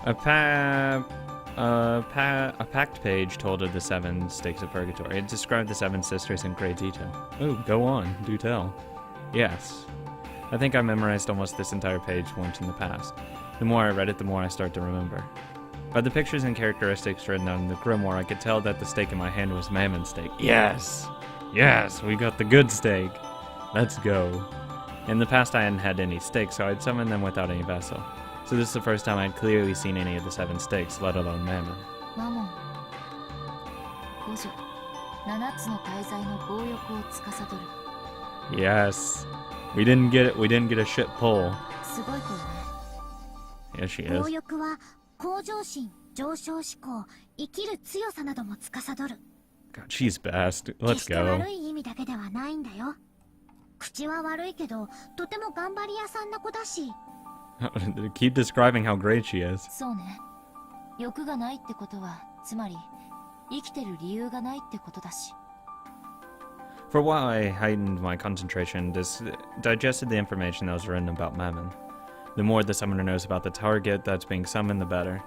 A packed page told of the 7 stakes of purgatory. It described the 7 sisters in great detail. Ooh, go on, do tell. Yes. I think I memorized almost this entire page once in the past. The more I read it, the more I start to remember. By the pictures and characteristics written on the grimoire, I could tell that the stake in my hand was Mammon's stake. Yes! Yes, we got the good stake! Let's go. In the past I hadn't had any stakes, so I'd summoned them without any vessel. So this is the first time I'd clearly seen any of the 7 stakes, let alone Mammon. Mammon. 五女、7つの大罪の強欲を司る。 Yes. We didn't get a shit pull. すごい子よね。 Yeah, she 強 is. 欲は向上心、上昇志向、生きる強さなども司る。 God, she's best. 決 Let's して go. 悪い意味だけではないんだよ。口は悪いけど、とても頑張り屋さんな子だし。Keep describing how great she is. そうね。欲がないってことは、つまり生きてる理由がないってことだし。 For a while, I heightened my concentration and digested the information that was written about Mammon. The more the summoner knows about the target that's being summoned, the better.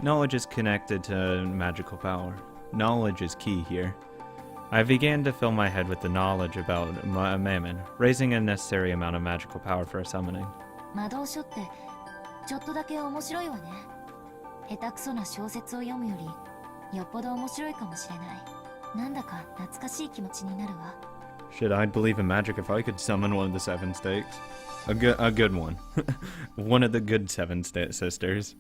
Knowledge is connected to magical power. Knowledge is key here. I began to fill my head with the knowledge about Mammon, raising a necessary amount of magical power for a summoning. 魔導書ってちょっとだけ面白いわね。下手くそな小説を読むよりよっぽど面白いかもしれない。なんだか懐かしい気持ちになるわ。 Shit, I'd believe in magic if I could summon one of the 7 stakes. A good one. One of the good 7 sisters.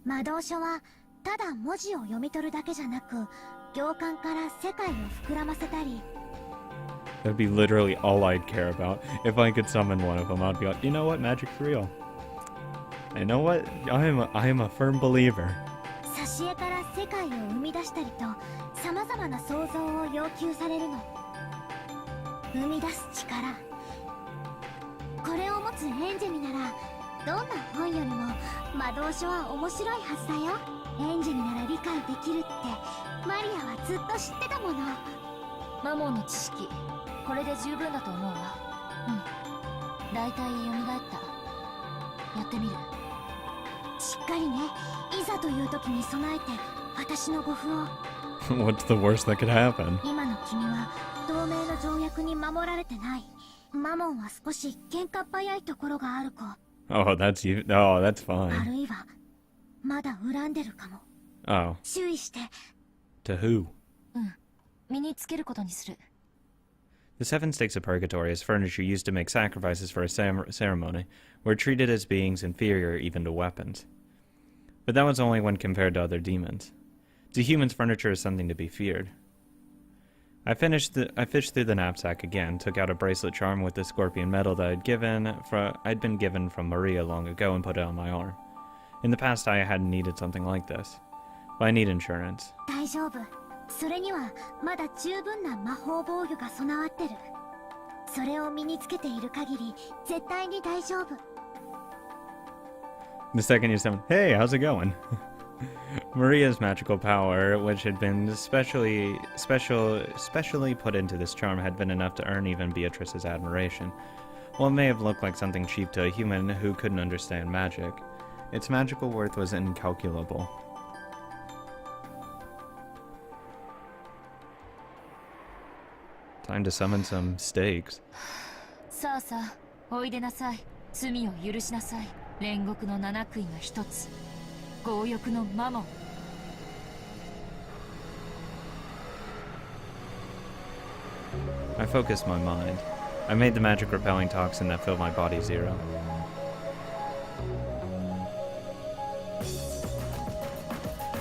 魔導書はただ文字を読み取るだけじゃなく、行間から世界を膨らませたり。 That'd be literally all I'd care about. If I could summon one of them, I'd be like, you know what, magic's real. You know what? I am a firm believer. 挿絵から世界を生み出したりと、様々な想像を要求されるの。生み出す力。これを持つエンジェミなら、どんな本よりも魔導書は面白いはずだよ。エンジェミなら理解できるってマリアはずっと知ってたもの。マモンの知識、これで十分だと思うわ。うん、だいたい蘇った。やってみる。しっかりね。いざという時に備えて私の護符を。 What's the worst that could happen? 今の君は同盟の条約に守られてない。マモンは少し喧嘩っ早いところがある子。 Oh, that's you. Oh, that's あ fine. るいはまだ恨んでるかも。 Oh, 注意して。 to who? うん、身につけることにする。 The 7 stakes of purgatory is furniture used to make sacrifices for a ceremony, were treated as beings inferior even to weapons. But that was only when compared to other demons. To humans, furniture is something to be feared. I fished through the knapsack again, took out a bracelet charm with the scorpion medal that I'd been given from Maria long ago, and put it on my arm. In the past, I hadn't needed something like this. But I need insurance. 大丈夫。それにはまだ十分な魔法防御が備わってる。それを身につけている限り絶対に大丈夫。 The second you summon, hey, how's it going? Maria's magical power, which had been specially put into this charm, had been enough to earn even Beatrice's admiration. While it may have looked like something cheap to a human who couldn't understand magic, its magical worth was incalculable. Time to summon some stakes. さあさあ、おいでなさい。罪を許しなさい。煉獄の七杭が一つ。強欲のマモン。 I focused my mind. I made the magic repelling toxin that filled my body 0.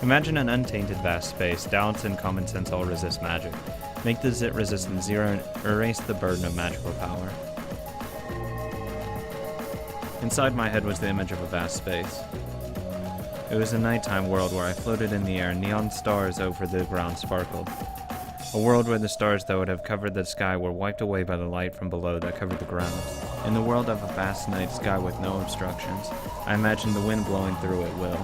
Imagine an untainted vast space. Doubts and common sense all resist magic. Make the zit resistance 0 and erase the burden of magical power. Inside my head was the image of a vast space. It was a nighttime world where I floated in the air and neon stars over the ground sparkled. A world where the stars that would have covered the sky were wiped away by the light from below that covered the ground. In the world of a vast night sky with no obstructions, I imagined the wind blowing through at will.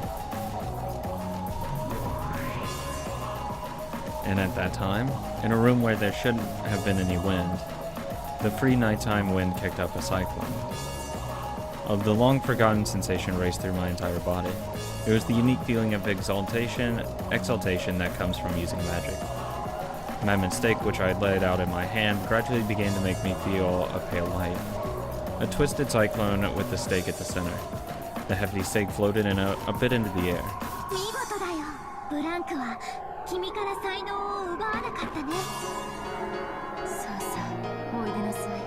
And at that time, in a room where there shouldn't have been any wind, the free nighttime wind kicked up a cyclone. The long-forgotten sensation raced through my entire body. It was the unique feeling of exaltation that comes from using magic. My mistake, which I had laid out in my hand, gradually began to make me feel a pale light. A twisted cyclone with the stake at the center. The hefty stake floated in a bit into the air. 見事だよ。ブランクは君から才能を奪わなかったね。さあさあ、おいでなさい。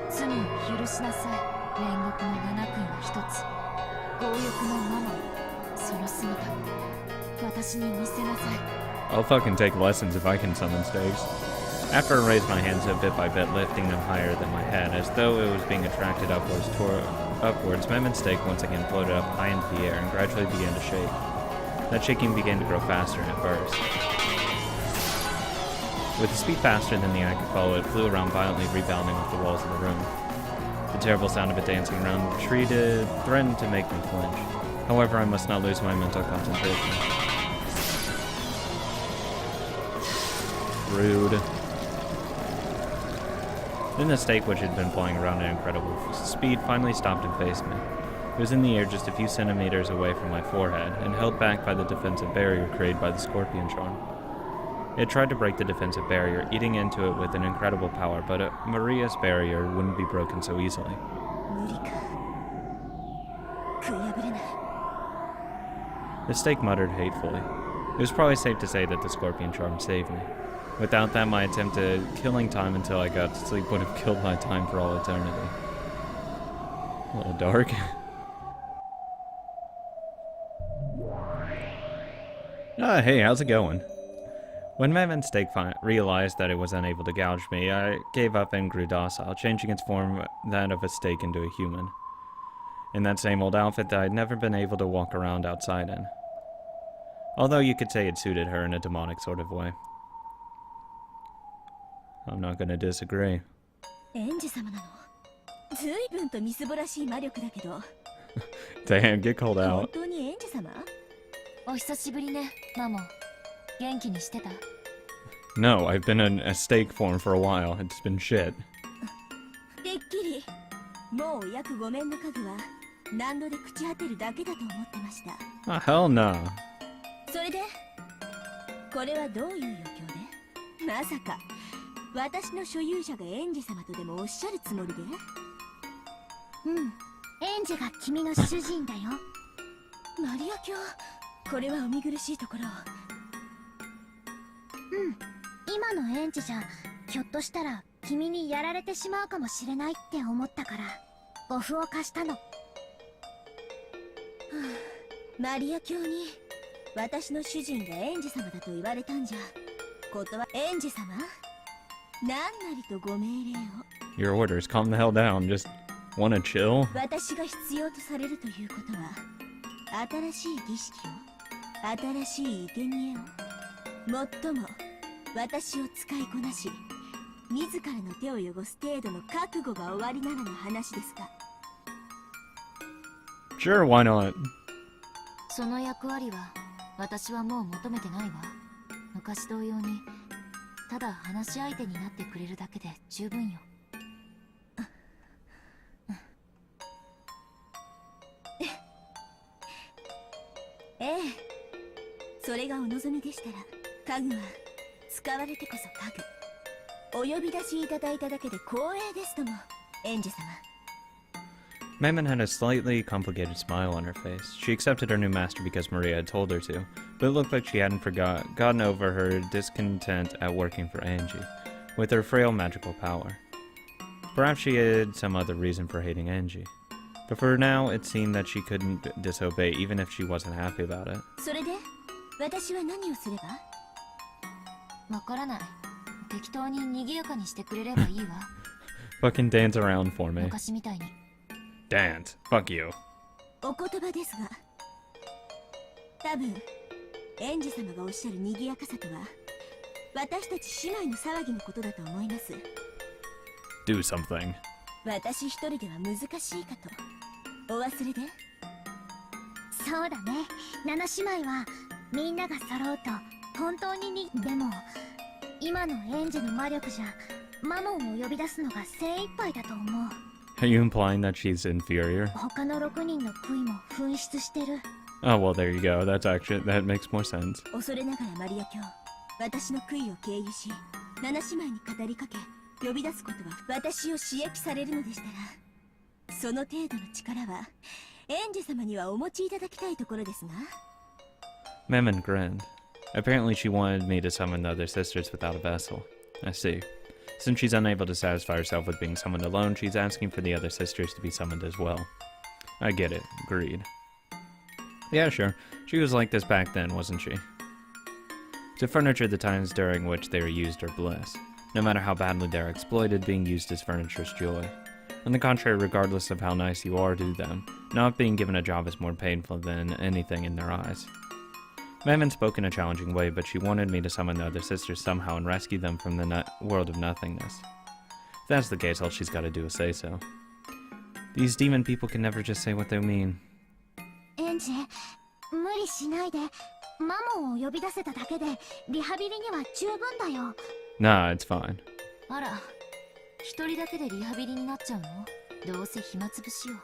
罪を許しなさい。煉獄の七君の一つ。強欲のママ。その姿、私に見せなさい。I'll fucking take lessons if I can summon stakes. After I raised my hands a bit by bit, lifting them higher than my head, as though it was being attracted upwards, my mistake once again floated up high into the air and gradually began to shake. That shaking began to grow faster and it burst. With a speed faster than the eye could follow, it flew around violently, rebounding off the walls of the room. The terrible sound of it dancing around the tree threatened to make me flinch. However, I must not lose my mental concentration. Rude. Then the stake, which had been flying around at incredible speed, finally stopped and faced me. It was in the air just a few centimeters away from my forehead, and held back by the defensive barrier created by the scorpion charm. It tried to break the defensive barrier, eating into it with an incredible power, but Maria's barrier wouldn't be broken so easily. The stake muttered hatefully. It was probably safe to say that the scorpion charm saved me. Without that, my attempt at killing time until I got to sleep would have killed my time for all eternity. A little dark. Hey, how's it going? When Madman Stake realized that it was unable to gouge me, I gave up and grew docile, changing its form, that of a stake, into a human. In that same old outfit that I'd never been able to walk around outside in. Although you could say it suited her in a demonic sort of way. I'm not gonna disagree. Damn, get called out. No, I've been in a stake form for a while. It's been shit. Oh, hell no. それでこれはどういう余興でまさか私の所有者がエンジ様とでもおっしゃるつもりでうん、エンジが君の主人だよマリア卿これはお見苦しいところうん、今のエンジじゃひょっとしたら君にやられてしまうかもしれないって思ったからご符を貸したの、マリア卿に私の主人がエンジ様だと言われたんじゃことはエンジ様何なりとご命令を Your orders, calm the hell down, just wanna chill? 私が必要とされるということは新しい儀式を新しい生贄をもっとも私を使いこなし自らの手を汚す程度の覚悟が終わりならの話ですか Sure, why not? その役割は私はもう求めてないわ昔同様にただ話し相手になってくれるだけで十分よええそれがお望みでしたら家具は使われてこそ家具お呼び出しいただいただけで光栄ですともエンジ様Mammon had a slightly complicated smile on her face. She accepted her new master because Maria had told her to, but it looked like she hadn't gotten over her discontent at working for Angie, with her frail magical power. Perhaps she had some other reason for hating Angie. But for now, it seemed that she couldn't disobey even if she wasn't happy about it. それで私は何をすればわからない適当に賑やかにしてくれればいいわ Fucking dance around for me. 昔みたいに Dance. Fuck you. お言葉ですが多分エンジ様がおっしゃる賑やかさとは私たち姉妹の騒ぎのことだと思います Do something. 私一人では難しいかとお忘れでそうだね七姉妹はみんなが揃うと本当にでも今のエンジの魔力じゃマモンを呼び出すのが精一杯だと思う Are you implying that she's inferior? 他の6人の悔いも紛失してる。 Oh, well, there you go. That makes more sense. 恐れながらマリア卿、私の悔いを経由し、7姉妹に語りかけ、呼び出すことは私を刺激されるのでしたら、その程度の力は、エンジェ様にはお持ちいただきたいところですが。Mammon grinned. Apparently she wanted me to summon the other sisters without a vessel. I see. Since she's unable to satisfy herself with being summoned alone, she's asking for the other sisters to be summoned as well. I get it. Agreed. Yeah, sure. She was like this back then, wasn't she? To furniture, the times during which they are used are bliss. No matter how badly they're exploited, being used as furniture is joy. On the contrary, regardless of how nice you are to them, not being given a job is more painful than anything in their eyes. Mammon spoke in a challenging way, but she wanted me to summon the other sisters somehow and rescue them from the world of nothingness. If that's the case, all she's got to do is say so. These demon people can never just say what they mean. エンジ、無理しないで。マモンを呼び出せただけでリハビリには十分だよ。Nah, it's fine. あら、一人だけでリハビリになっちゃうの？どうせ暇つぶしよ。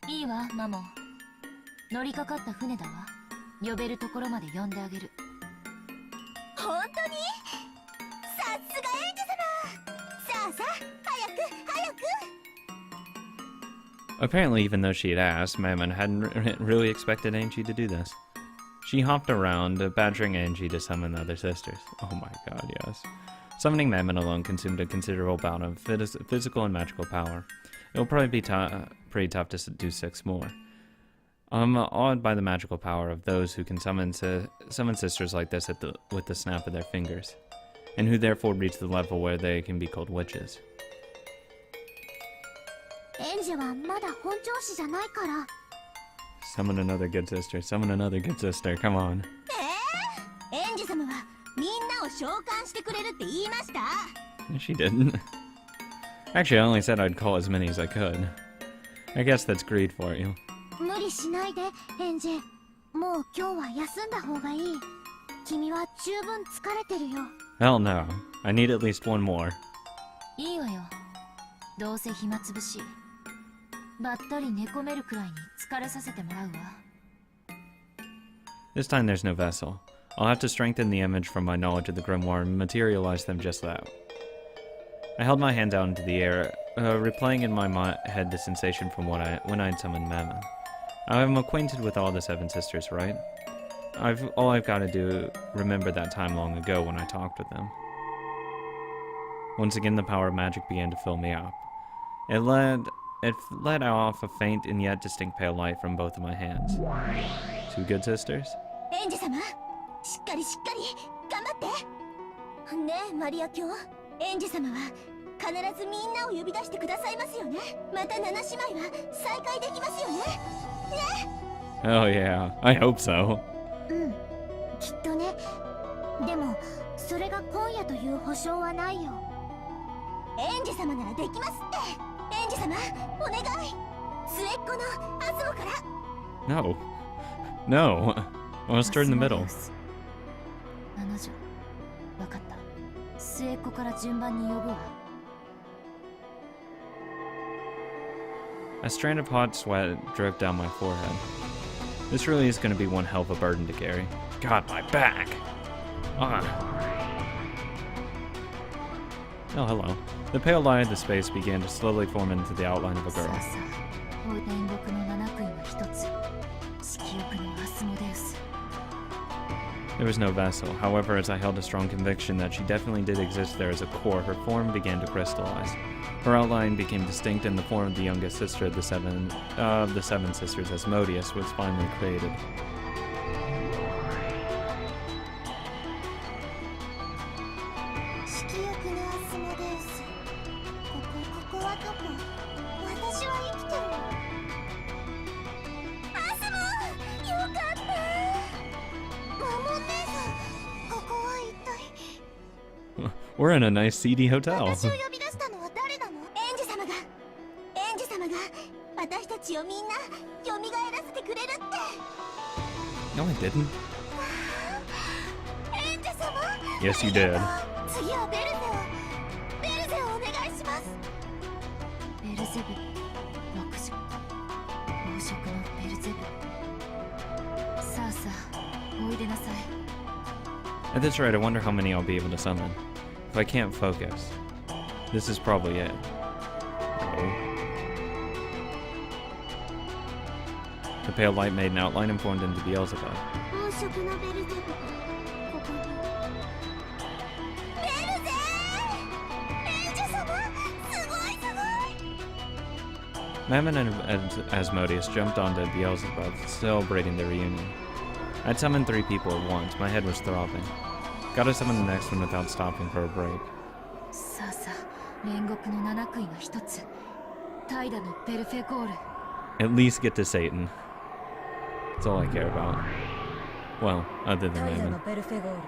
いいわ、マモン。乗りかかった船だわ。呼べるところまで呼んであげる。本当に？さすがエンジ様！さあさあ、早く早く！ Apparently, even though she had asked, Mammon hadn't really expected Angie to do this. She hopped around, badgering Angie to summon the other sisters. Oh my god, yes. Summoning Mammon alone consumed a considerable amount of physical and magical power. It will probably be pretty tough to do 6 more. I'm awed by the magical power of those who can summon sisters like this with the snap of their fingers, and who therefore reach the level where they can be called witches. エンジはまだ本調子じゃないから。Summon another good sister, summon another good sister, come on. エンジ様はみんなを召喚してくれるって言いました？ She didn't. Actually, I only said I'd call as many as I could. I guess that's greed for you. 無理しないで、エンジ。もう今日は休んだ方がいい。君は十分疲れてるよ。Hell no. I need at least one more. いいわよ。どうせ暇つぶし。ばったり寝込めるくらいに疲れさせてもらうわ。This time there's no vessel. I'll have to strengthen the image from my knowledge of the grimoire and materialize them just that. I held my hands out into the air, replaying in my head the sensation from when I'd summoned Mammon. I'm acquainted with all the 7 sisters, right? All I've got to do remember that time long ago when I talked with them. Once again, the power of magic began to fill me up. It let off a faint and yet distinct pale light from both of my hands. 2 good sisters? エンジ様、しっかりしっかり頑張ってねえ、マリア卿。エンジ様は必ずみんなを呼び出してくださいますよね。また7姉妹は再会できますよね。ね。 Oh yeah, I hope so. うん、きっとね。でもそれが今夜という保証はないよ。エンジ様ならできますって。エンジ様、お願い。末っ子のアスモから。No. No. I want to start in the middle. 7女、わかった。末っ子から順番に呼ぶわ。A strand of hot sweat drove down my forehead. This really is going to be one hell of a burden to carry. God, my back! Ah. Oh, hello. The pale light of the space began to slowly form into the outline of a girl. There was no vessel. However, as I held a strong conviction that she definitely did exist there as a core, her form began to crystallize. Her outline became distinct, and the form of the youngest sister of the seven sisters, Asmodeus, was finally created. We're in a nice seedy hotel. No, I didn't. Yes, you did. ゼブ悪女黄色のベルゼブさあさあおいでなさい At this rate, I wonder how many I'll be able to summon. If I can't focus, this is probably it. Oh. The pale light made an outline and formed into Beelzebub. 黄色のベルゼブがここに。ベルゼー！エンジェ様、すごいすごい。Mammon and Asmodeus jumped onto Beelzebub, celebrating their reunion. I'd summoned 3 people at once. My head was throbbing. Gotta summon the next one without stopping for a break. さあさあ煉獄の七杭が一つ怠惰のベルフェゴール At least get to Satan. That's all I care about. Well, other than 怠惰 Mammon. のベルフェゴール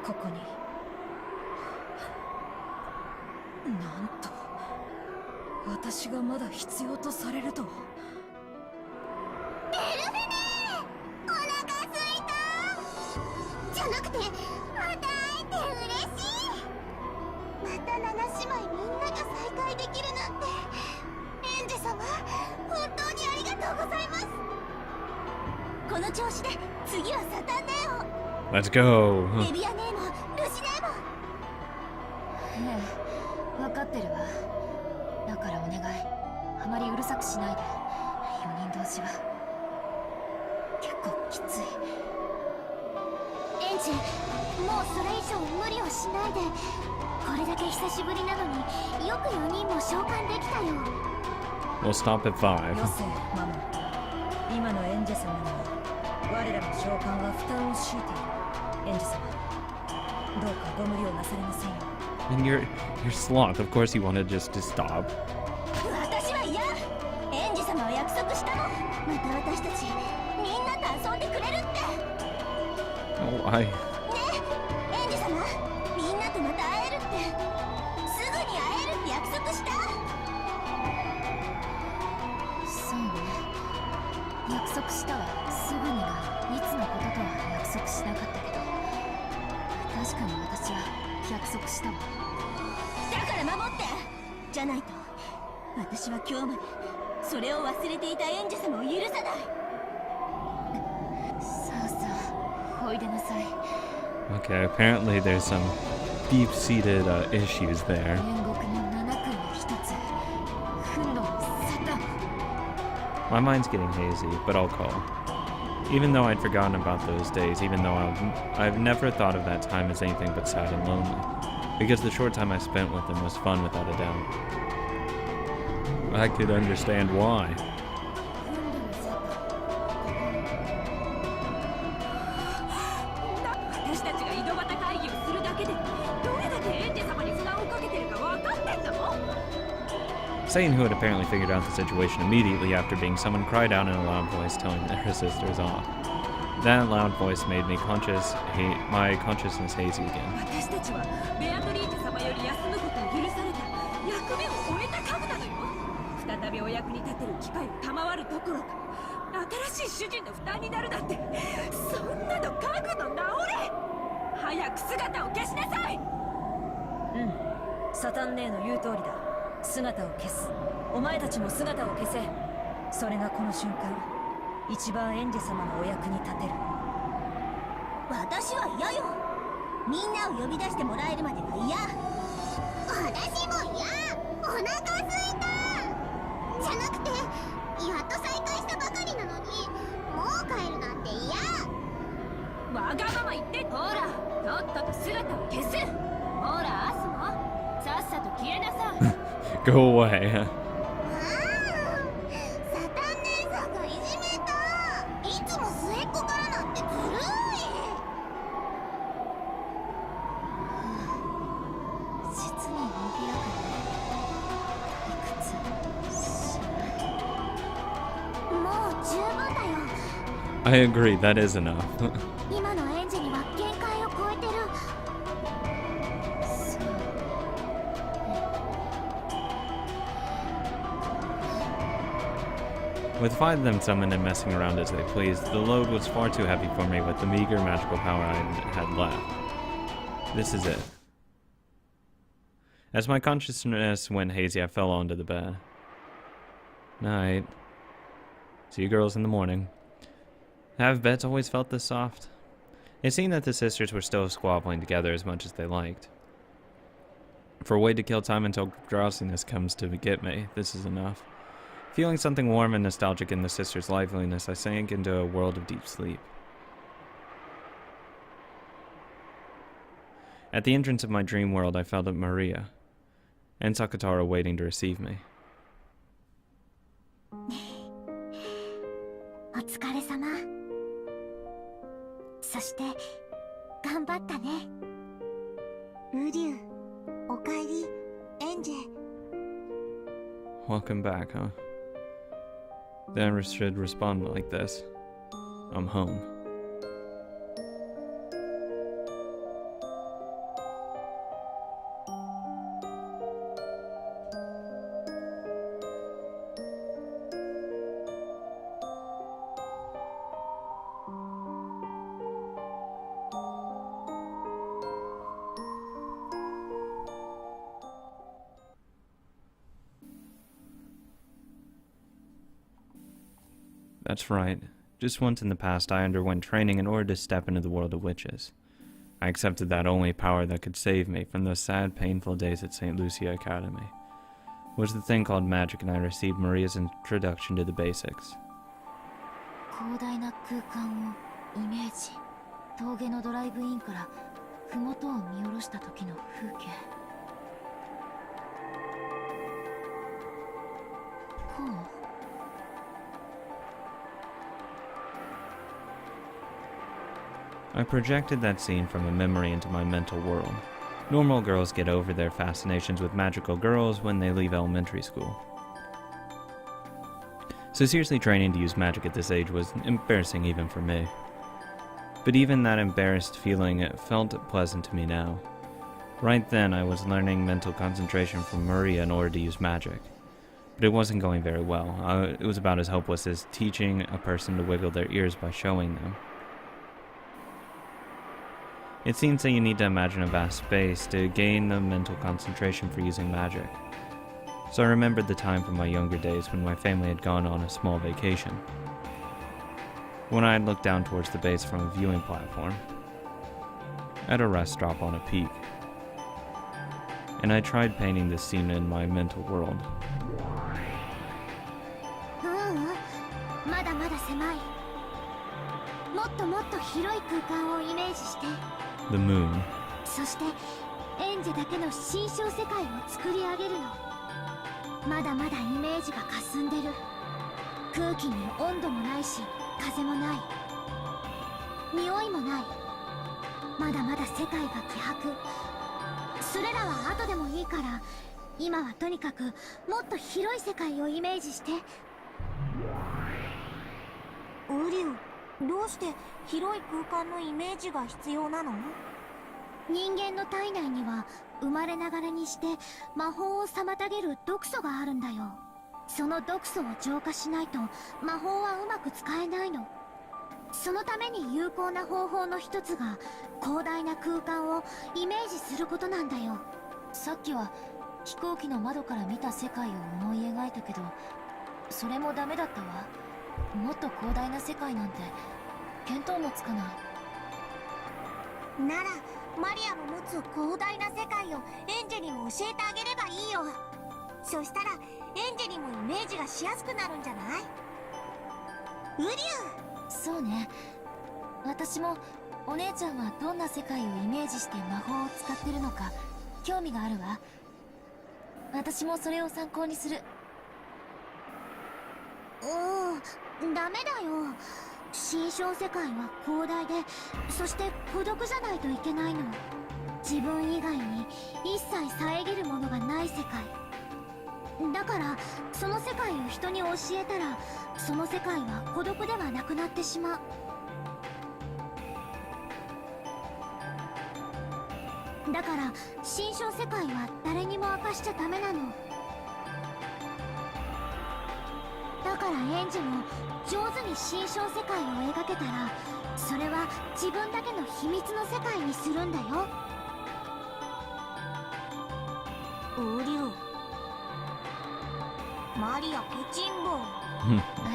ここになんと私がまだ必要とされるとはベルフェネー！お腹すいた！じゃなくて、また会えて嬉しい！また七姉妹みんなが再会できるなんて。エンジェ様、本当にありがとうございます。この調子で次はサタンネーを。 Let's go! レビアネーもルシネーも。ええ分かってるわだからお願いあまりうるさくしないで4人同時は結構きついエンジもうそれ以上無理をしないで。これだけ久しぶりなのによく4人も召喚できたよ。 We'll stop at 5. よせマモ今のエンジェ様には我らの召喚が負担を強いているエンジェ様どうかご無理をなされませんよ And you're sloth. Of course you wanted just to stop. 私は嫌。エンジ様は約束したの。また私たちみんなと遊んでくれるって。 Oh, I... ねえエンジ様、みんなとまた会えるって。すぐに会えるって約束した。そうね約束したわすぐにがいつのこととは約束しなかったけど確かに私は約束したわだから守って。じゃないと私は今日までそれを忘れていたエンジェ様を許さない。さあさあおいでなさい Okay, apparently there's some deep-seated issues there. 煉獄の七杭の一つ憤怒のサタン My mind's getting hazy, but I'll call. Even though I'd forgotten about those days, even though I've never thought of that time as anything but sad and lonely. Because the short time I spent with them was fun without a doubt. I could understand why. 私たちが井戸端会議をするだけでどれだけエンジェ様に負担をかけてるか分かってんの？ Satan, who had apparently figured out the situation immediately after being summoned, cried out in a loud voice, telling her sisters off. That loud voice made me my consciousness hazy again. 私たちはベアトリーチェ様より休むことを許された役目を終えた数なのよ。再びお役に立てる機会を賜るどころか新しい主人の負担になるなんてそんなの覚悟直れ。早く姿を消しなさい。うんサタンネーの言う通りだ姿を消すお前たちも姿を消せそれがこの瞬間一番エンジェ様のお役に立てる私は嫌よ。みんなを呼び出してもらえるまでは嫌。私も嫌。お腹すいた。じゃなくてやっと再会したばかりなのにもう帰るなんて嫌。わがまま言ってほらとっとと姿を消す。ほらアスモさっさと消えなさい。Go away. サタン姉さんがいじめた。いつも末っ子からなんてずるい。実に伸びやかで退屈しないもう十分だよ。 I agree, that is enough. 今のエンジには限界を超えてる。そう With 5 of them summoned and messing around as they pleased, the load was far too heavy for me with the meager magical power I had left. This is it. As my consciousness went hazy, I fell onto the bed. Night. See you girls in the morning. Have beds always felt this soft? It seemed that the sisters were still squabbling together as much as they liked. For a way to kill time until drowsiness comes to get me, this is enough. Feeling something warm and nostalgic in the sisters' liveliness, I sank into a world of deep sleep. At the entrance of my dream world, I felt Maria and Sakatara waiting to receive me. お疲れ様。そして頑張ったね。ウリュウ、おかえり、エンジェ。 Welcome back, huh? Then I should respond like this. I'm home. That's right. Just once in the past, I underwent training in order to step into the world of witches. I accepted that only power that could save me from those sad, painful days at St. Lucia Academy was the thing called magic, and I received Maria's introduction to the basics. 広大な空間をイメージ。峠のドライブインから麓を見下ろした時の風景。こう。 I projected that scene from a memory into my mental world. Normal girls get over their fascinations with magical girls when they leave elementary school. So seriously training to use magic at this age was embarrassing even for me. But even that embarrassed feeling felt pleasant to me now. Right then I was learning mental concentration from Maria in order to use magic. But it wasn't going very well. It was about as hopeless as teaching a person to wiggle their ears by showing them. It seems that you need to imagine a vast space to gain the mental concentration for using magic. So I remembered the time from my younger days when my family had gone on a small vacation. When I had looked down towards the base from a viewing platform, at a rest stop on a peak, and I tried painting this scene in my mental world. まだまだ狭い。もっともっと広い空間をイメージして。 The moon. そしてエンジェだけの新象世界を作り上げるの。まだまだイメージが霞んでる。空気に温度もないし風もない。匂いもない。まだまだ世界が希薄。それらは後でもいいから、今はとにかくもっと広い世界をイメージして。ウリュウ、どうして広い空間のイメージが必要なの？人間の体内には生まれながらにして魔法を妨げる毒素があるんだよ。その毒素を浄化しないと魔法はうまく使えないの。そのために有効な方法の一つが広大な空間をイメージすることなんだよ。さっきは飛行機の窓から見た世界を思い描いたけど、それもダメだったわ。もっと広大な世界なんて見当もつかない。ならマリアの持つ広大な世界をエンジェにも教えてあげればいいよ。そしたらエンジェにもイメージがしやすくなるんじゃない？ウリュウ。そうね。私もお姉ちゃんはどんな世界をイメージして魔法を使ってるのか興味があるわ。私もそれを参考にする。ダメだよ。新象世界は広大で、そして孤独じゃないといけないの。自分以外に一切遮るものがない世界だから、その世界を人に教えたらその世界は孤独ではなくなってしまう。だから新象世界は誰にも明かしちゃダメなの。だからエンジェも上手に新象世界を描けたら、それは自分だけの秘密の世界にするんだよ。ウリュウ。マリアケチンボあ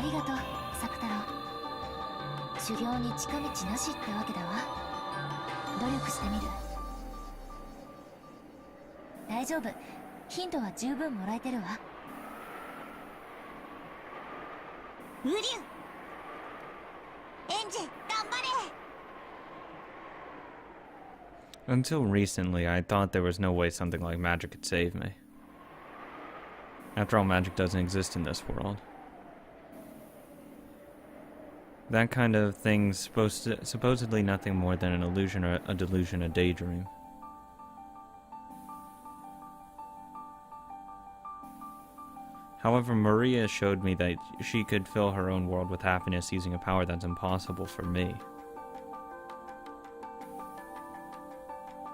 りがとう作太郎。修行に近道なしってわけだわ。努力してみる。大丈夫、ヒントは十分もらえてるわ。ウリュウ、エンジ頑張れ。 Until recently, I thought there was no way something like magic could save me. After all, magic doesn't exist in this world. That kind of thing's supposedly nothing more than an illusion or a delusion, a daydream. However, Maria showed me that she could fill her own world with happiness using a power that's impossible for me.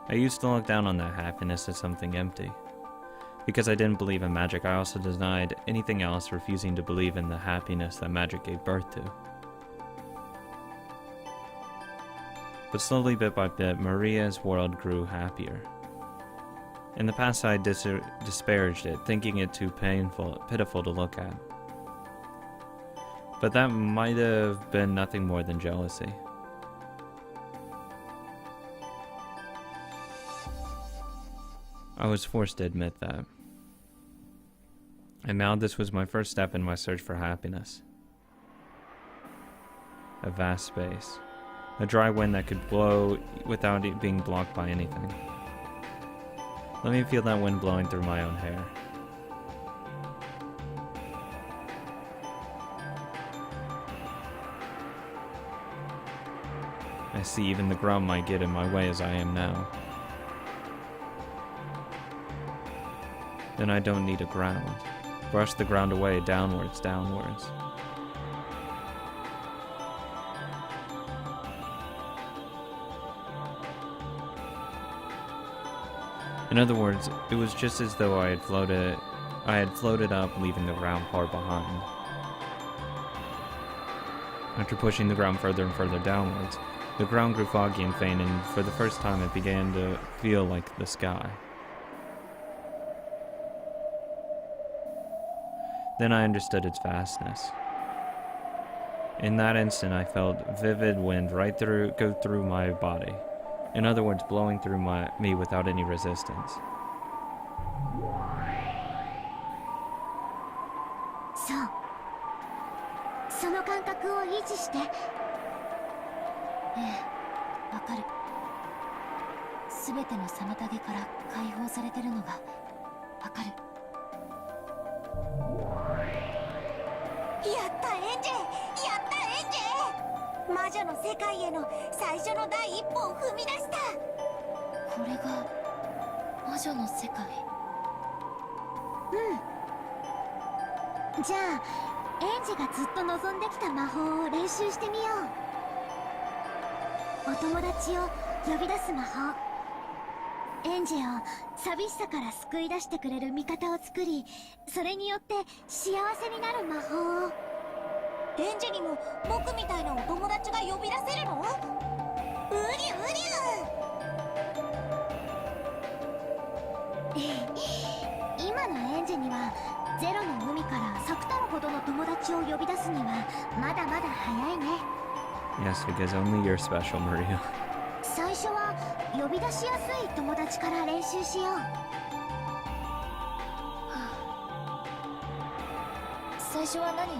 I used to look down on that happiness as something empty. Because I didn't believe in magic, I also denied anything else, refusing to believe in the happiness that magic gave birth to. But slowly, bit by bit, Maria's world grew happier. In the past, I disparaged it, thinking it too pitiful to look at. But that might have been nothing more than jealousy. I was forced to admit that. And now this was my first step in my search for happiness. A vast space. A dry wind that could blow without it being blocked by anything. Let me feel that wind blowing through my own hair. I see even the ground might get in my way as I am now. Then I don't need a ground. Brush the ground away, downwards, downwards. In other words, it was just as though I had floated up, leaving the ground far behind. After pushing the ground further and further downwards, the ground grew foggy and faint, and for the first time it began to feel like the sky. Then I understood its vastness. In that instant, I felt vivid wind go through my body. In other words, blowing through me without any resistance. So, その感覚を維持して。ええ、わかる。すべての妨げから解放されてるのがわかる。やったエンジェ、やったエンジェ。魔女の世界への最初の第一歩を踏み出した。これが魔女の世界。うん。じゃあエンジがずっと望んできた魔法を練習してみよう。お友達を呼び出す魔法。エンジを寂しさから救い出してくれる味方を作り、それによって幸せになる魔法を。エンジにも僕みたいなお友達が呼び出せるの？うりゅうりゅう。今のエンジにはゼロの海からサクタロほどの友達を呼び出すにはまだまだ早いね。 Yes, because only you're special, Maria. 最初は呼び出しやすい友達から練習しよう。最初は何を？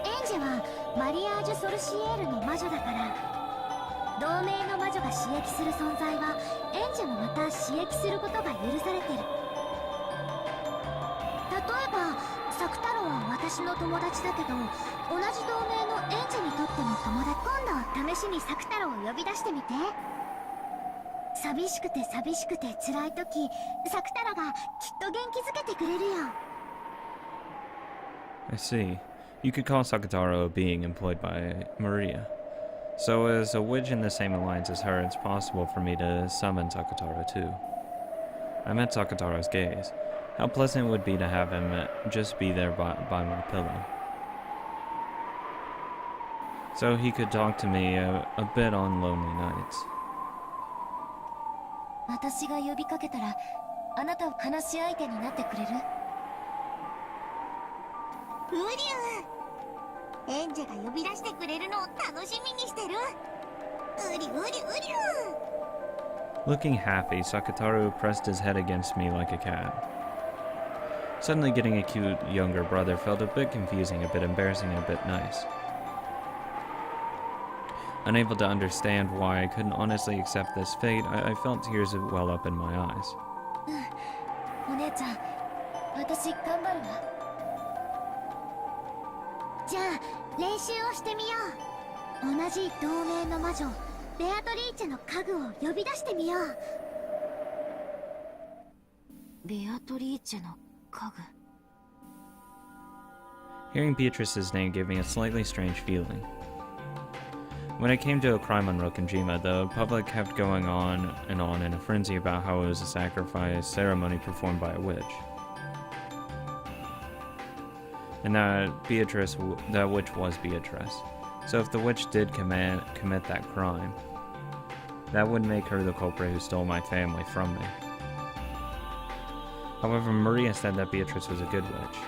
エンジはマリアージュ・ソルシエールの魔女だから、同盟の魔女が刺激する存在はエンジもまた刺激することが許されてる。例えばサクタロは私の友達だけど、同じ同盟のエンジにとっても友達。今度試しにサクタロを呼び出してみて。寂しくて寂しくて辛い時、サクタロがきっと元気づけてくれるよ。 I see. You could call Sakataro a being employed by Maria. So as a witch in the same alliance as her, it's possible for me to summon Sakataro too. I met Sakataro's gaze. How pleasant it would be to have him just be there by my pillow. So he could talk to me a bit on lonely nights. 私が呼びかけたら、あなたは話し相手になってくれる？ウリュウ、エンジェが呼び出してくれるのを楽しみにしてる。ウリュウリュウリュウ。 Looking happy, Sakataru pressed his head against me like a cat. Suddenly getting a cute younger brother felt a bit confusing, a bit embarrassing, and a bit nice. Unable to understand why I couldn't honestly accept this fate, I felt tears well up in my eyes. お姉ちゃん、私頑張るわ。じゃあ練習をしてみよう。同じ同盟の魔女ベアトリーチェの家具を呼び出してみよう。ベアトリーチェの家具。 Hearing Beatrice's name gave me a slightly strange feeling. When it came to a crime on Rokkenjima, the public kept going on in a frenzy about how it was a sacrifice ceremony performed by a witch. And that witch was Beatrice. So if the witch did commit that crime, that would make her the culprit who stole my family from me. However, Maria said that Beatrice was a good witch.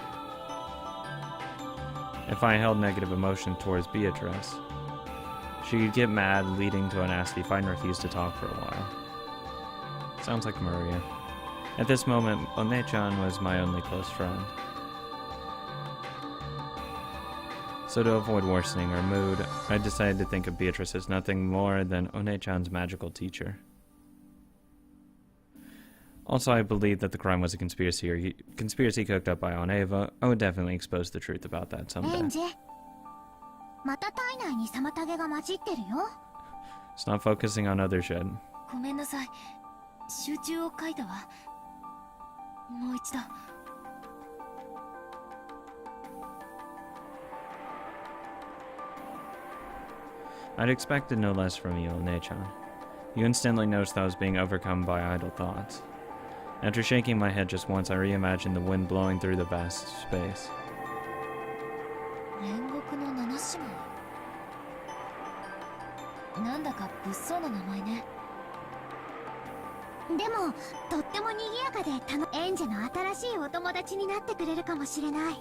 If I held negative emotion towards Beatrice, she could get mad, leading to a nasty fight and refuse to talk for a while. Sounds like Maria. At this moment, One-chan was my only close friend. So to avoid worsening her mood, I decided to think of Beatrice as nothing more than One-chan's magical teacher. Also, I believed that the crime was a conspiracy cooked up by Oneva. I would definitely expose the truth about that someday. エンジェ、また体内に妨げが混じってるよ。 Stop focusing on other shit. ごめんなさい。集中を書いたわ。もう一度。 I'd expected no less from you, One-chan. You instantly noticed that I was being overcome by idle thoughts. After shaking my head just once, I reimagined the wind blowing through the vast space. 煉獄の七姉妹。なんだか物騒な名前ね。でもとっても賑やかでエンジェの新しいお友達になってくれるかもしれない。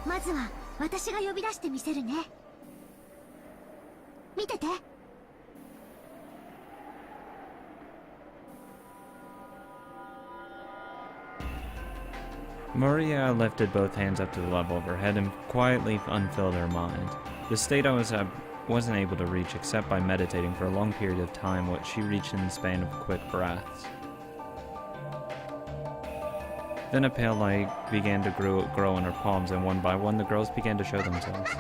まずは私が呼び出してみせるね。見てて。 Maria lifted both hands up to the level of her head and quietly unfilled her mind. The state I was at wasn't able to reach except by meditating for a long period of time, what she reached in the span of quick breaths. Then a pale light began to grow in her palms, and one by one the girls began to show themselves.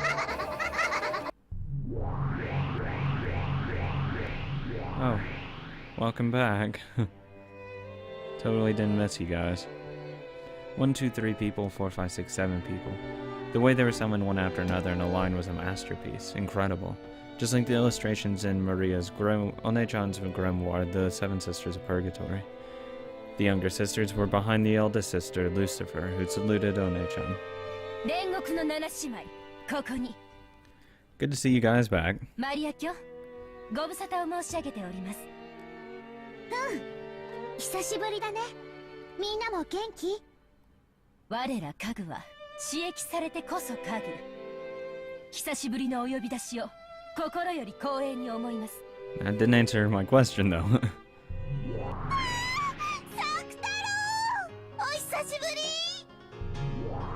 Oh, welcome back. Totally didn't miss you guys. 1, 2, 3 people, 4, 5, 6, 7 people. The way they were summoned one after another in a line was a masterpiece. Incredible. Just like the illustrations in Maria's One-chan's grimoire, the Seven Sisters of Purgatory. The younger sisters were behind the eldest sister, Lucifer, who saluted One-chan. Good to see you guys back. マリア卿、ご無沙汰を申し上げております。久しぶりだね。みんなも元気？我ら家具は刺激されてこそ家具。久しぶりのお呼び出しを心より光栄に思います。 That didn't answer my question though. お久しぶり。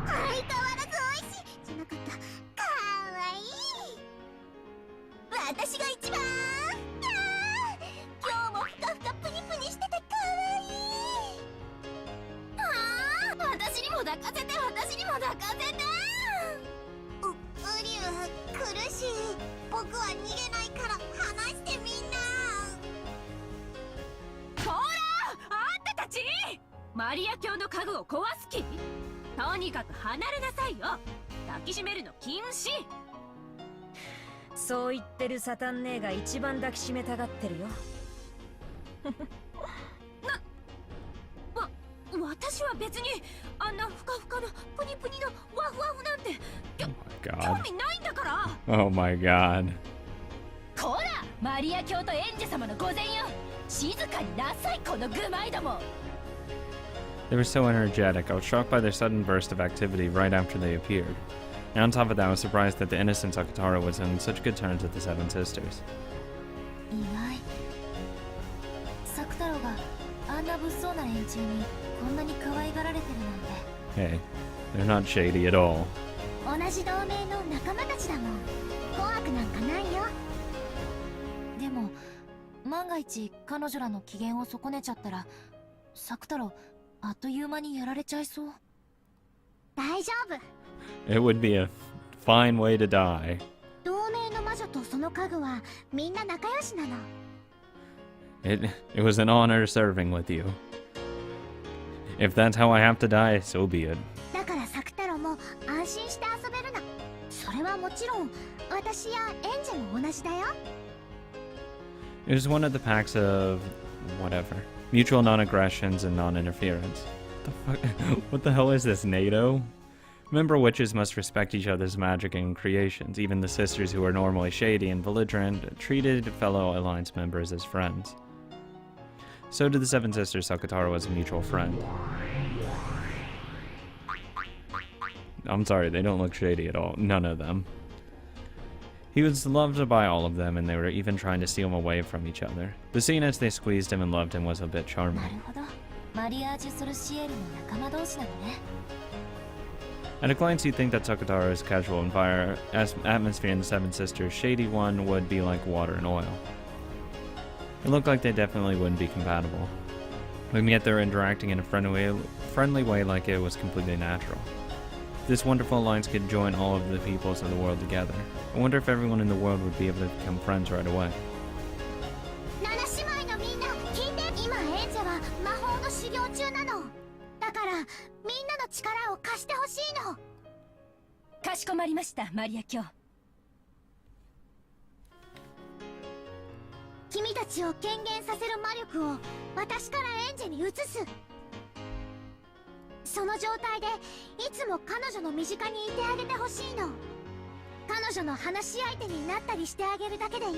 相変わらずおいしいじゃなかった。かわいい。私が一番。今日もふかふかプニプニしててかわいい。私にも抱かせて、私にも抱かせて。ウリュウ、苦しい。僕は逃げないから離してみんな。ほら、あんたたち！マリア卿の家具を壊す気？とにかく離れなさいよ。抱きしめるの禁止。そう言ってるサタン姉が一番抱きしめたがってるよ。私は別にあんなふかふかのプニプニのワフワフなんて興味ないんだから。Oh my god. こら、マリア卿とエンジェ様の御前よ。静かになさい、この愚昧ども。They were so energetic, I was shocked by their sudden burst of activity right after they appeared. And on top of that, I was surprised that the innocent Sakataro was on such good terms with the Seven Sisters. 意外。サクタロがあんな物騒な連中にこんなに可愛がられてるなんて。 Hey, they're not shady at all. 同じ同盟の仲間たちだもん。怖くなんかないよ。でも万が一彼女らの機嫌を損ねちゃったら、サクタロあっという間にやられちゃいそう。大丈夫。 It would be a fine way to die. 同盟の魔女とその家具はみんな仲良しなの。 It was an honor serving with you. If that's how I have to die, so be it. だからサクタロも安心して遊べるの。それはもちろん私やエンジェも同じだよ。 It was one of the pacts of whatever. Mutual non-aggressions and non-interference. What the hell is this, NATO? Remember, witches must respect each other's magic and creations. Even the sisters who are normally shady and belligerent treated fellow alliance members as friends. So did the Seven Sisters. Sakataro was a mutual friend. I'm sorry, they don't look shady at all. None of them. He was loved by all of them, and they were even trying to steal him away from each other. The scene as they squeezed him and loved him was a bit な charming. るほど。マリアージュ・ソルシエルの仲間同士なのね。 At a glance, you'd think that Sakataro's casual atmosphere in the Seven Sisters' shady one would be like water and oil. It looked like they definitely wouldn't be compatible. But yet they were interacting in a friendly way like it was completely natural. This wonderful alliance could join all of the peoples of the world together. I wonder if everyone in the world would be able to become friends right away. 七姉妹のみんな聞いて。今エンジェは魔法の修行中なの。だからみんなの力を貸してほしいの。かしこまりました、マリア卿。君たちを権限させる魔力を私からエンジェに移す。その状態でいつも彼女の身近にいてあげてほしいの。彼女の話し相手になったりしてあげるだけでいい。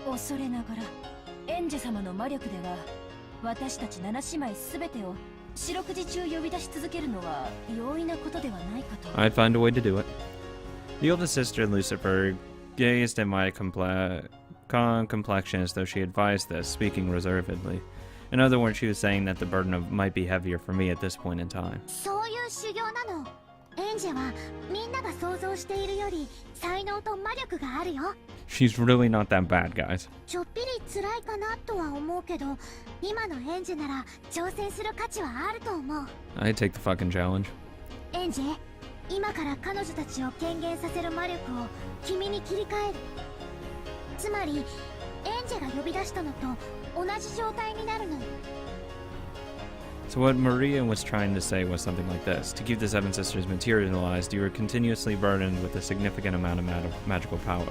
恐れながらエンジェ様の魔力では私たち七姉妹すべてを四六時中呼び出し続けるのは容易なことではないかと。 I'd find a way to do it. The oldest sister, Lucifer, gazed at my complexion as though she advised this, speaking reservedly. In other words, she was saying that the burden might be heavier for me at this point in time. そういう修行なの。エンジェはみんなが想像しているより才能と魔力があるよ。 She's really not that bad, guys. ちょっぴり辛いかなとは思うけど、今のエンジェなら挑戦する価値はあると思う。 I'd take the fucking challenge. エンジェ、今から彼女たちを権限させる魔力を君に切り替える。つまりエンジェが呼び出したのと同じ状態になるの。 So what Maria was trying to say was something like this. To keep the Seven Sisters materialized, you were continuously burdened with a significant amount of magical power.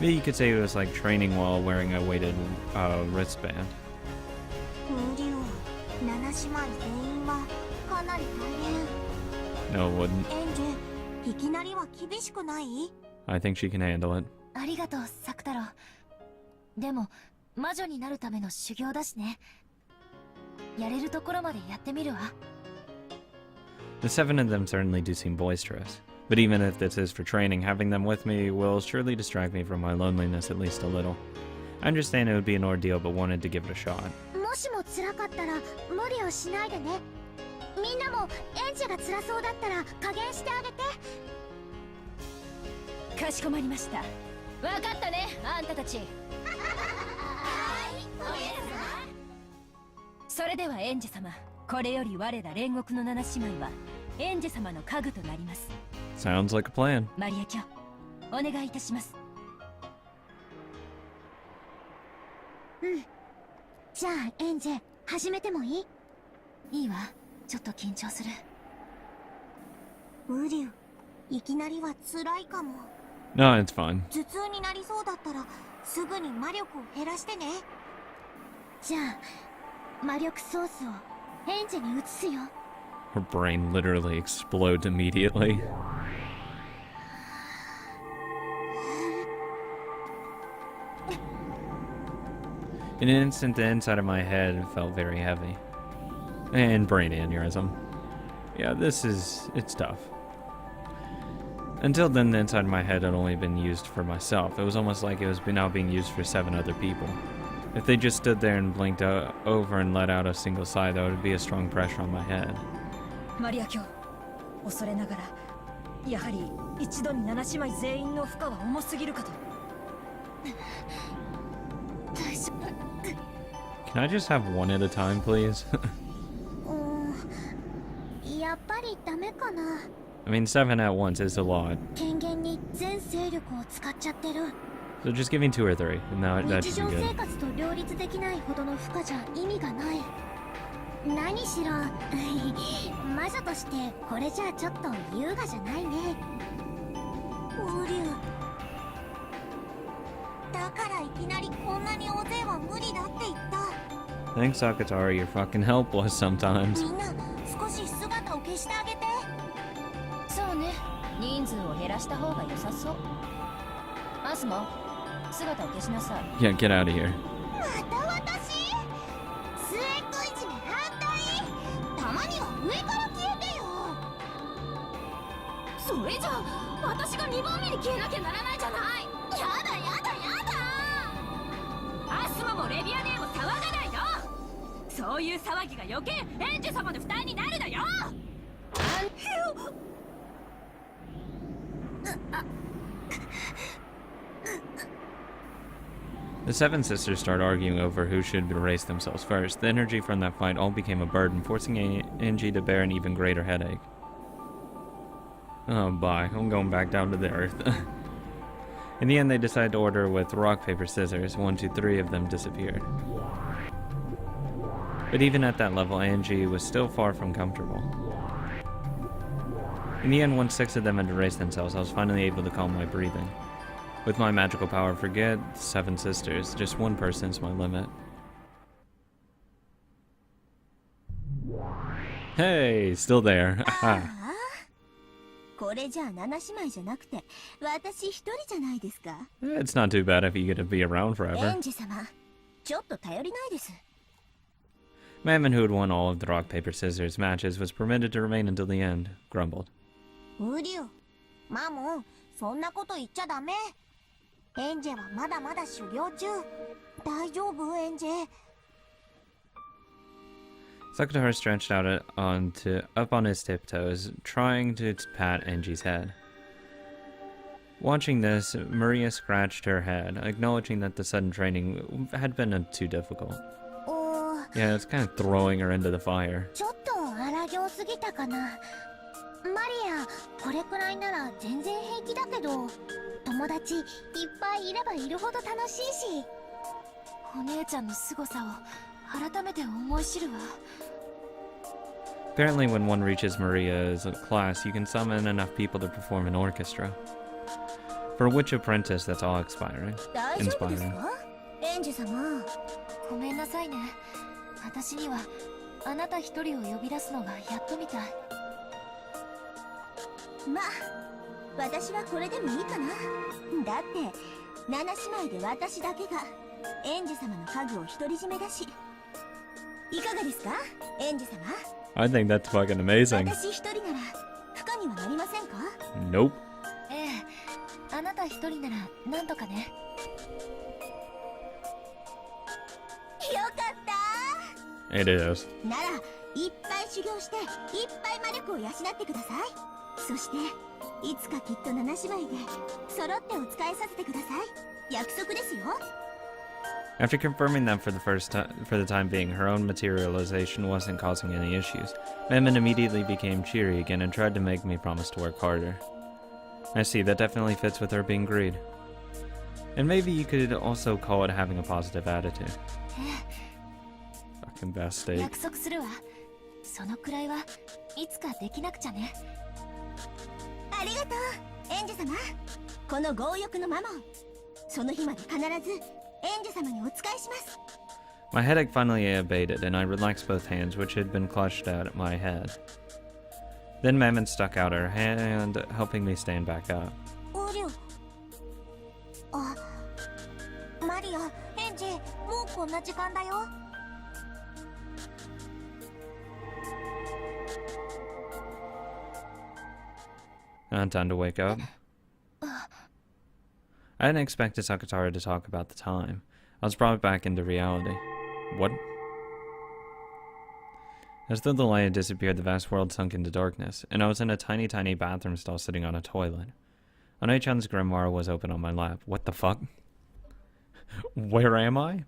Maybe you could say it was like training while wearing a weighted wristband. 無理を。七姉妹全員はかなり大変。 No, it wouldn't. エンジェ、いきなりは厳しくない？ I think she can handle it. ありがとう、サクタロ。でも魔女になるための修行だしね。やれるところまでやってみるわ。 The seven of them certainly do seem boisterous. But even if this is for training, having them with me will surely distract me from my loneliness at least a little. I understand it would be an ordeal, but wanted to give it a shot. もしも辛かったら無理をしないでね。みんなもエンジェが辛そうだったら加減してあげて。かしこまりました。わかったね、あんたたち。それではエンジェ様、これより我ら煉獄の七姉妹はエンジェ様の家具となります。 Sounds like a plan. マリア卿、お願いいたします。じゃあエンジェ、始めてもいい？いいわ、ちょっと緊張する。ウリュウ、いきなりは辛いかも。 No, it's fine. 頭痛になりそうだったらすぐに魔力を減らしてね。じゃあ魔力ソースをエンジェに移すよ。 Her brain literally explodes immediately. In an instant, the inside of my head felt very heavy. And brain aneurysm. Yeah, it's tough. Until then, the inside of my head had only been used for myself. It was almost like it was now being used for 7 other people. If they just stood there and blinked over and let out a single sigh, that would be a strong pressure on my head. マリア卿、恐れながらやはり一度に7姉妹全員の負荷は重すぎるかと。Can I just have one at a time, please? やっぱりダメかな。 I mean, 7 at once is a lot. 権限に全勢力を使っちゃってる。 So just give me 2 or 3, and that 日 should 常 be 生 good. 活と両立できないほどの負荷じゃ意味がない。何しろ魔女としてこれじゃちょっと優雅じゃないね。ウリュウ、だからいきなりこんなに大勢は無理だって言った。 Thanks, Sakatari. You're fucking helpless sometimes. みんな少し姿を消してあげて。そうね、人数を減らした方が良さそう。アスモ、姿を消しなさい。 Yeah, get out of here. また私？末っ子いじめ反対。たまには上から消えてよ。それじゃあ私が2番目に消えなきゃならないじゃない。やだやだやだ。アスモもレビアネーも騒がないの。そういう騒ぎが余計エンジェ様の負担になるのよ。The 7 sisters start arguing over who should erase themselves first. The energy from that fight all became a burden, forcing Angie to bear an even greater headache. Oh, bye. I'm going back down to the earth. In the end, they decided to order with rock, paper, scissors. 1, 2, 3 of them disappeared. But even at that level, Angie was still far from comfortable. In the end, once 6 of them had erased themselves, I was finally able to calm my breathing. With my magical power, forget 7 sisters. Just 1 person's my limit. Hey, still there. これじゃあ7姉妹じゃなくて私一人じゃないですか。 It's not too bad if you get to be around エ forever. ンジ様、ちょっと頼りないです。 Mammon, who had won all of the rock, paper, scissors matches, was permitted to remain until the end, grumbled. ウリュウ、マモン、そんなこと言っちゃダメ。エンジェはまだまだ修行中。大丈夫、エンジェ。 Sakatara stretched out up on his tiptoes, trying to pat Angie's head. Watching this, Maria scratched her head, acknowledging that the sudden training had been too difficult. Yeah, it's kind of throwing her into the fire. ちょっと荒行すぎたかな。マリア、これくらいなら全然平気だけど、友達いっぱいいればいるほど楽しいし。お姉ちゃんの凄さを改めて思い知るわ。 Apparently, when one reaches Maria's class, you can summon enough people to perform an orchestra. For a witch apprentice, that's all inspiring. 大丈夫ですか、エンジ様。ごめんなさいね。私にはあなた一人を呼び出すのがやっとみたい。まあ、私はこれでもいいかな。だって7姉妹で私だけがエンジ様の家具を独り占めだし。いかがですか、エンジ様。 I think that's fucking amazing. 私一人なら不可にはなりませんか。 Nope. ええ、あなた一人ならなんとかね。よかったー。 It is. ならいっぱい修行していっぱい魔力を養ってください。そしていつかきっと7姉妹で揃ってお仕えさせてください。約束ですよ。 After confirming that for the time being, her own materialization wasn't causing any issues, Mammon immediately became cheery again and tried to make me promise to work harder. I see, that definitely fits with her being greed. And maybe you could also call it having a positive attitude. Fucking best steak. 約束するわ。そのくらいはいつかできなくちゃね。ありがとう、エンジェ様。この強欲のマモン、その日まで必ずエンジェ様にお仕えします。 My headache finally abated, and I relaxed both hands, which had been clutched at my head. Then Mammon stuck out her hand, helping me stand back up. ウリュウ。あ、マリア、エンジェ、もうこんな時間だよ。Time to wake up. I hadn't expected Sakatara to talk about the time. I was brought back into reality. What? As though the light had disappeared, the vast world sunk into darkness, and I was in a tiny, tiny bathroom stall sitting on a toilet. Onei-chan's grimoire was open on my lap. What the fuck? Where am I?